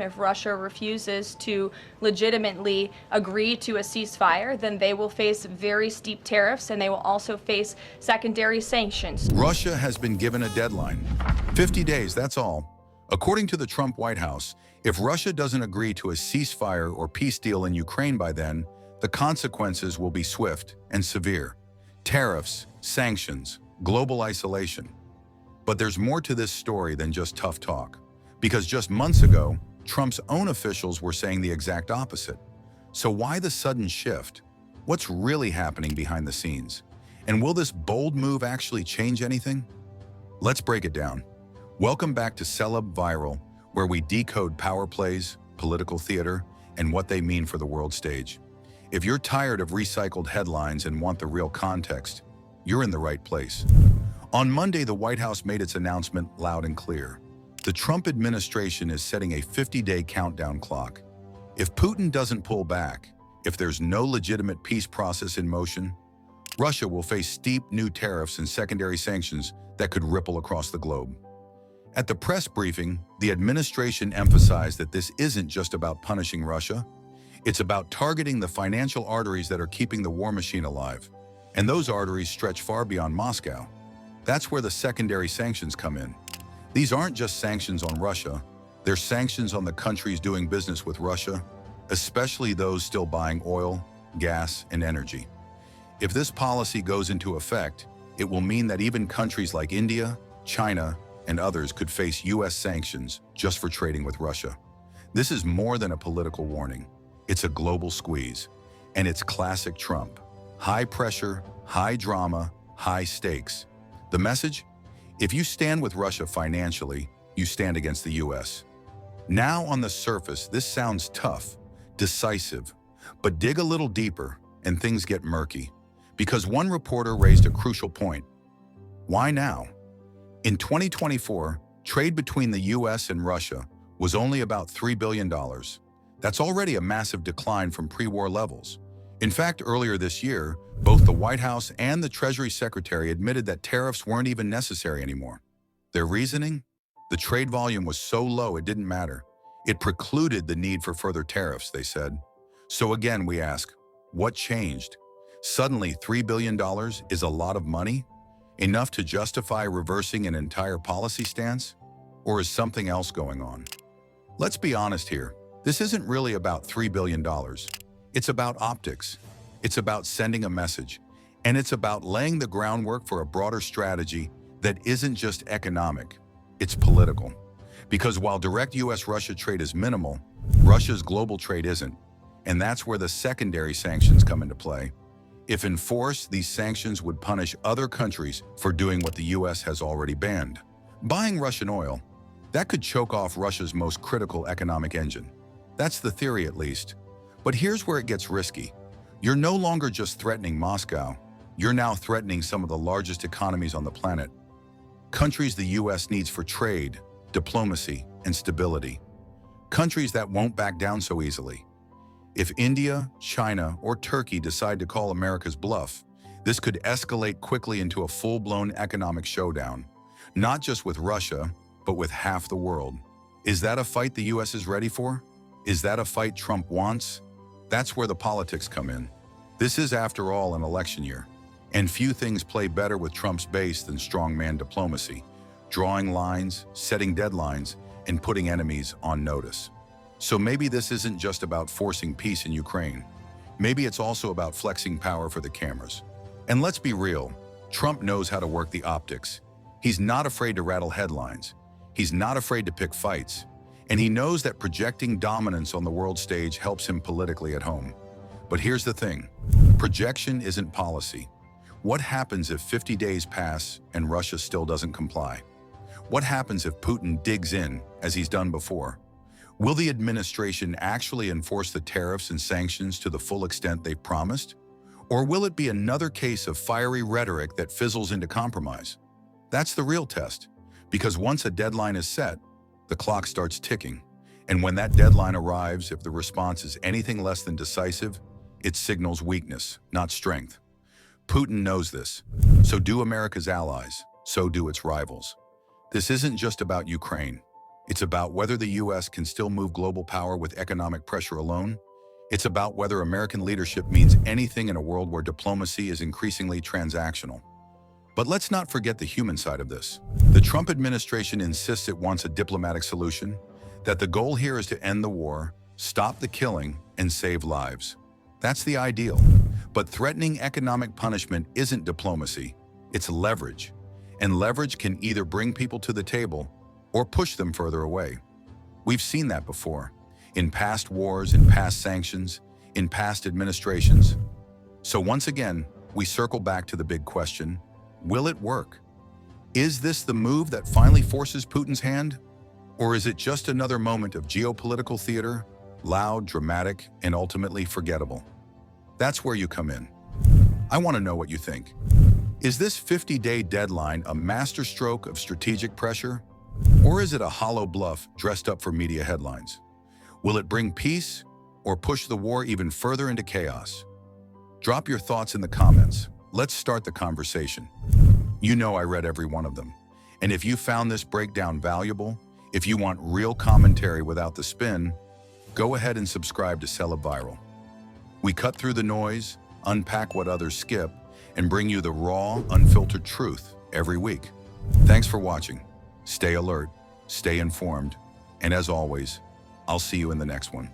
If Russia refuses to legitimately agree to a ceasefire, then they will face very steep tariffs and they will also face secondary sanctions. Russia has been given a deadline. 50 days, that's all. According to the Trump White House, if Russia doesn't agree to a ceasefire or peace deal in Ukraine by then, the consequences will be swift and severe. Tariffs, sanctions, global isolation. But there's more to this story than just tough talk. Because just months ago, Trump's own officials were saying the exact opposite. So why the sudden shift? What's really happening behind the scenes? And will this bold move actually change anything? Let's break it down. Welcome back to Celeb Viral, where we decode power plays, political theater, and what they mean for the world stage. If you're tired of recycled headlines and want the real context, you're in the right place. On Monday, the White House made its announcement loud and clear. The Trump administration is setting a 50-day countdown clock. If Putin doesn't pull back, if there's no legitimate peace process in motion, Russia will face steep new tariffs and secondary sanctions that could ripple across the globe. At the press briefing, the administration emphasized that this isn't just about punishing Russia. It's about targeting the financial arteries that are keeping the war machine alive. And those arteries stretch far beyond Moscow. That's where the secondary sanctions come in. These aren't just sanctions on Russia, they're sanctions on the countries doing business with Russia, especially those still buying oil, gas, and energy. If this policy goes into effect, it will mean that even countries like India, China, and others could face US sanctions just for trading with Russia. This is more than a political warning. It's a global squeeze. And it's classic Trump. High pressure, high drama, high stakes. The message? If you stand with Russia financially, you stand against the US. Now on the surface, this sounds tough, decisive, but dig a little deeper and things get murky. Because one reporter raised a crucial point. Why now? In 2024, trade between the US and Russia was only about $3 billion. That's already a massive decline from pre-war levels. In fact, earlier this year, both the White House and the Treasury Secretary admitted that tariffs weren't even necessary anymore. Their reasoning? The trade volume was so low it didn't matter. It precluded the need for further tariffs, they said. So again, we ask, what changed? Suddenly, $3 billion is a lot of money? Enough to justify reversing an entire policy stance? Or is something else going on? Let's be honest here. This isn't really about $3 billion. It's about optics. It's about sending a message. And it's about laying the groundwork for a broader strategy that isn't just economic, it's political. Because while direct US-Russia trade is minimal, Russia's global trade isn't. And that's where the secondary sanctions come into play. If enforced, these sanctions would punish other countries for doing what the US has already banned. Buying Russian oil, that could choke off Russia's most critical economic engine. That's the theory, at least. But here's where it gets risky. You're no longer just threatening Moscow. You're now threatening some of the largest economies on the planet. Countries the US needs for trade, diplomacy, and stability. Countries that won't back down so easily. If India, China, or Turkey decide to call America's bluff, this could escalate quickly into a full-blown economic showdown, not just with Russia, but with half the world. Is that a fight the US is ready for? Is that a fight Trump wants? That's where the politics come in. This is, after all, an election year. And few things play better with Trump's base than strongman diplomacy, drawing lines, setting deadlines, and putting enemies on notice. So maybe this isn't just about forcing peace in Ukraine. Maybe it's also about flexing power for the cameras. And let's be real, Trump knows how to work the optics. He's not afraid to rattle headlines. He's not afraid to pick fights. And he knows that projecting dominance on the world stage helps him politically at home. But here's the thing, projection isn't policy. What happens if 50 days pass and Russia still doesn't comply? What happens if Putin digs in, as he's done before? Will the administration actually enforce the tariffs and sanctions to the full extent they've promised? Or will it be another case of fiery rhetoric that fizzles into compromise? That's the real test, because once a deadline is set, the clock starts ticking. And when that deadline arrives, if the response is anything less than decisive, it signals weakness, not strength. Putin knows this. So do America's allies. So do its rivals. This isn't just about Ukraine. It's about whether the US can still move global power with economic pressure alone. It's about whether American leadership means anything in a world where diplomacy is increasingly transactional. But let's not forget the human side of this. The Trump administration insists it wants a diplomatic solution, that the goal here is to end the war, stop the killing, and save lives. That's the ideal. But threatening economic punishment isn't diplomacy, it's leverage. And leverage can either bring people to the table or push them further away. We've seen that before, in past wars, in past sanctions, in past administrations. So once again, we circle back to the big question, will it work? Is this the move that finally forces Putin's hand? Or is it just another moment of geopolitical theater, loud, dramatic, and ultimately forgettable? That's where you come in. I want to know what you think. Is this 50-day deadline a masterstroke of strategic pressure? Or is it a hollow bluff dressed up for media headlines? Will it bring peace or push the war even further into chaos? Drop your thoughts in the comments. Let's start the conversation. You know I read every one of them. And if you found this breakdown valuable, if you want real commentary without the spin, go ahead and subscribe to Celeb Viral. We cut through the noise, unpack what others skip, and bring you the raw, unfiltered truth every week. Thanks for watching. Stay alert, stay informed, and as always, I'll see you in the next one.